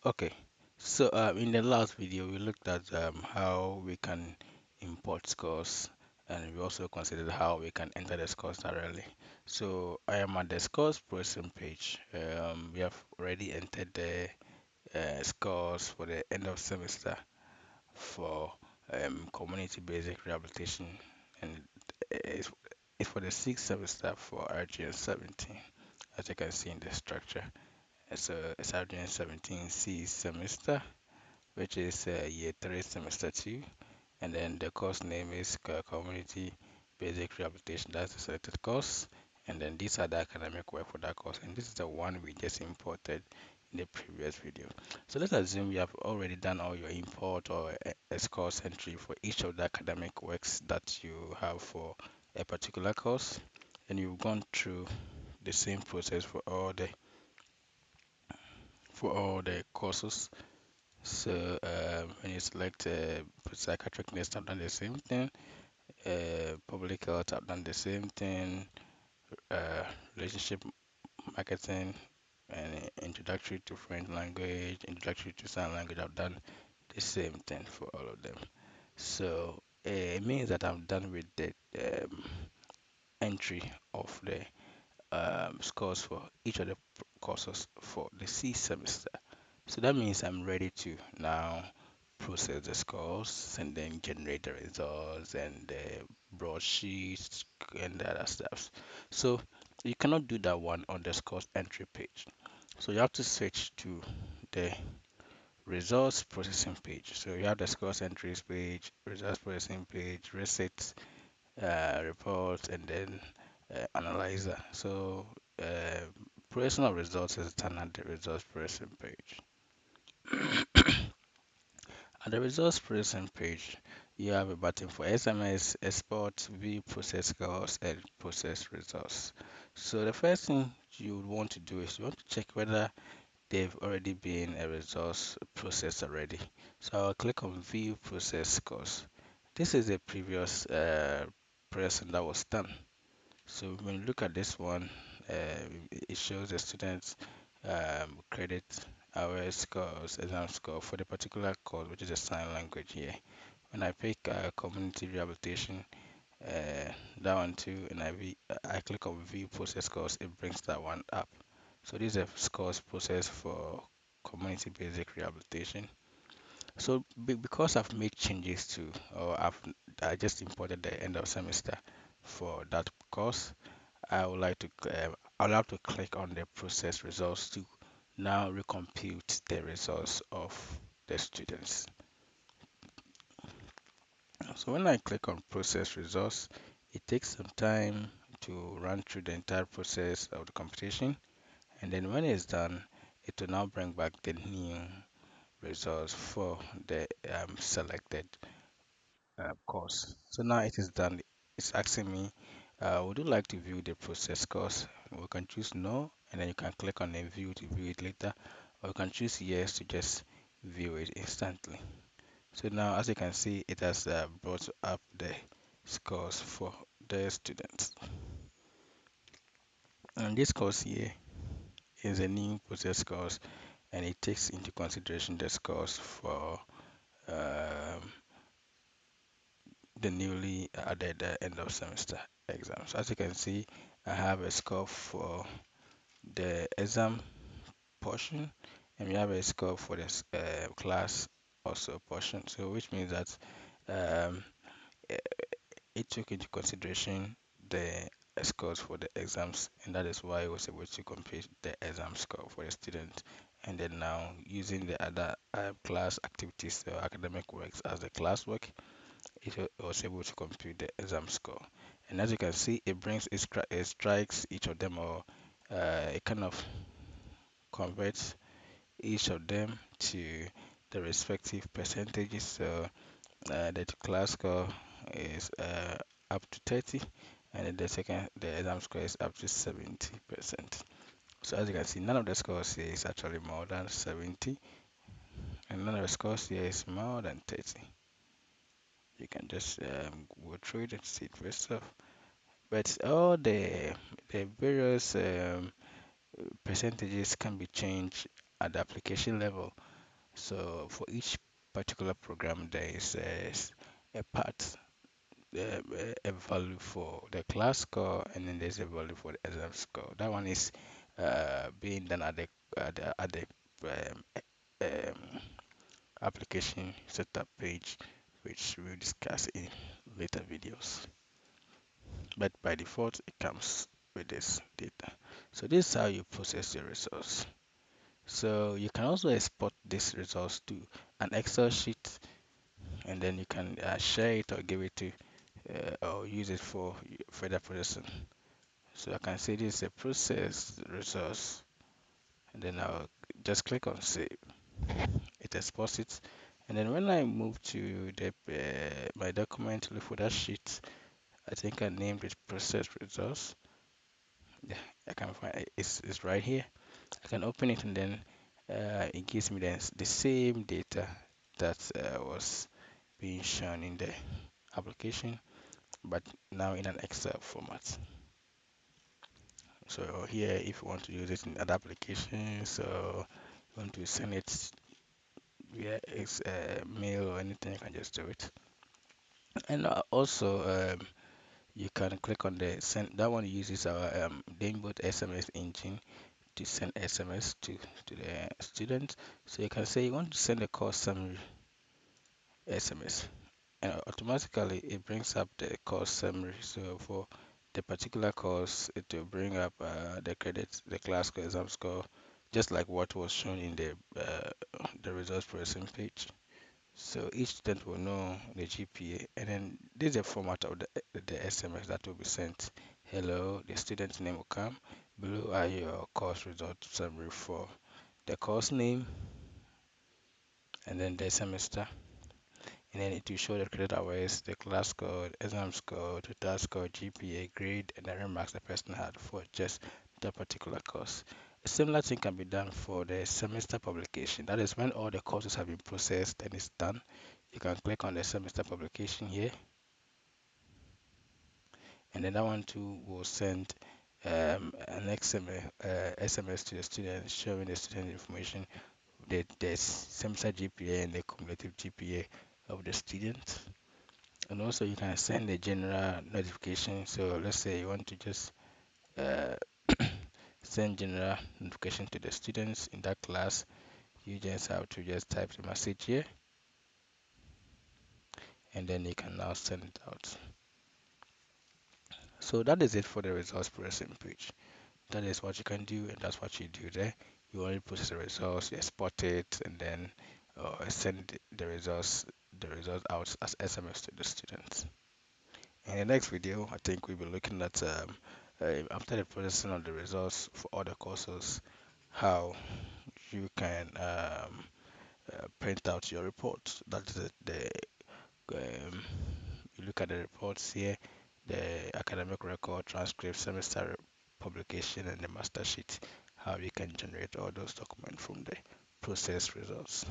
Okay, so in the last video, we looked at how we can import scores, and we also considered how we can enter the scores directly. So I am at the scores processing page. We have already entered the scores for the end of semester for community basic rehabilitation, and it's, it's for the sixth semester for RGN 17, as you can see in the structure. So it's RGN 17 C semester, which is year 3 semester 2, and then the course name is community basic rehabilitation. That's the selected course, and then these are the academic work for that course, and this is the one we just imported in the previous video. So let's assume you have already done all your import or a course entry for each of the academic works that you have for a particular course, and you've gone through the same process for all the courses. So when you select psychiatric nurse, I've done the same thing. Public health, I've done the same thing. Uh, Relationship marketing and introductory to French language, introductory to sign language, I've done the same thing for all of them. So it means that I'm done with the entry of the scores for each of the courses for the C semester. So that means I'm ready to now process the scores and then generate the results and the broadsheets and the other stuff. So you cannot do that one on the scores entry page. So you have to switch to the results processing page. So you have the scores entries page, results processing page, receipts, reports, and then analyzer. So processing of results is done at the results processing page. At the results processing page, you have a button for SMS, export, view process scores, and process results. So the first thing you would want to do is you want to check whether they've already been a results processed already. So I'll click on view process scores. This is a previous processing that was done. So when you look at this one, it shows the students credit hours scores, exam score for the particular course, which is a sign language here. When I pick community rehabilitation, that one too, and I click on view process scores, it brings that one up. So these are scores processed for community basic rehabilitation. So because I've made changes to, or I just imported the end of semester for that course, I would like to I'll have to click on the process results to now recompute the results of the students. So when I click on process results, it takes some time to run through the entire process of the computation, and then when it's done, it will now bring back the new results for the selected course. So now it is done. It's asking me, would you like to view the process course? We can choose no, and then you can click on the view to view it later, or you can choose yes to just view it instantly. So now, as you can see, it has brought up the scores for the students. And this course here is a new process course, and it takes into consideration the scores for um, the newly added end of semester exams. As you can see, I have a score for the exam portion, and we have a score for this class also portion. So which means that um, eh, it took into consideration the scores for the exams, and that is why I was able to compute the exam score for the student. And then now using the other class activities or academic works as the classwork, was able to compute the exam score. And as you can see, it strikes each of them, or it kind of converts each of them to the respective percentages. So the class score is up to 30, and then the exam score is up to 70%. So as you can see, none of the scores here is actually more than 70, and none of the scores here is more than 30. You can just go through it and see it for yourself. But all the various percentages can be changed at the application level. So for each particular program, there is a part, a value for the class score, and then there's a value for the exam score. That one is being done at the um, application setup page, which we'll discuss in later videos. But by default, it comes with this data. So this is how you process your results. So you can also export this results to an Excel sheet, and then you can share it or give it to or use it for further processing. So I can say this is a processed resource, and then I'll just click on save. It exports it, and then when I move to the my document, look for that sheet. I think I named it process resource. Yeah, I can find it. It's right here. I can open it, and then it gives me the same data that was being shown in the application, but now in an Excel format. So here, if you want to use it in other applications, so you want to send it via mail or anything, you can just do it. And also, you can click on the send. That one uses our Dainbot SMS engine to send SMS to the student. So you can say you want to send a course summary SMS, and automatically it brings up the course summary. So for the particular course, it will bring up the credits, the class score, exam score, just like what was shown in the results processing page. So each student will know the GPA, and then this is the format of the SMS that will be sent. Hello, the student's name will come. Below are your course result summary for the course name, and then the semester, and then it will show the credit hours, the class code, exam score, total score, GPA, grade, and the remarks the person had for just that particular course. A similar thing can be done for the semester publication. That is when all the courses have been processed and it's done. You can click on the semester publication here, and then that one too will send an SMS to the student showing the student information, the semester GPA and the cumulative GPA of the student. And also you can send a general notification. So let's say you want to just uh, send general notification to the students in that class. You just have to just type the message here, and then you can now send it out. So that is it for the results processing page. That is what you can do, and that's what you do there. You only process the results, you export it, and then send the results out as SMS to the students. In the next video, I think we'll be looking at after the processing of the results for other courses, how you can print out your report. That's um, you look at the reports here, the academic record, transcript, semester publication, and the master sheet. How you can generate all those documents from the process results.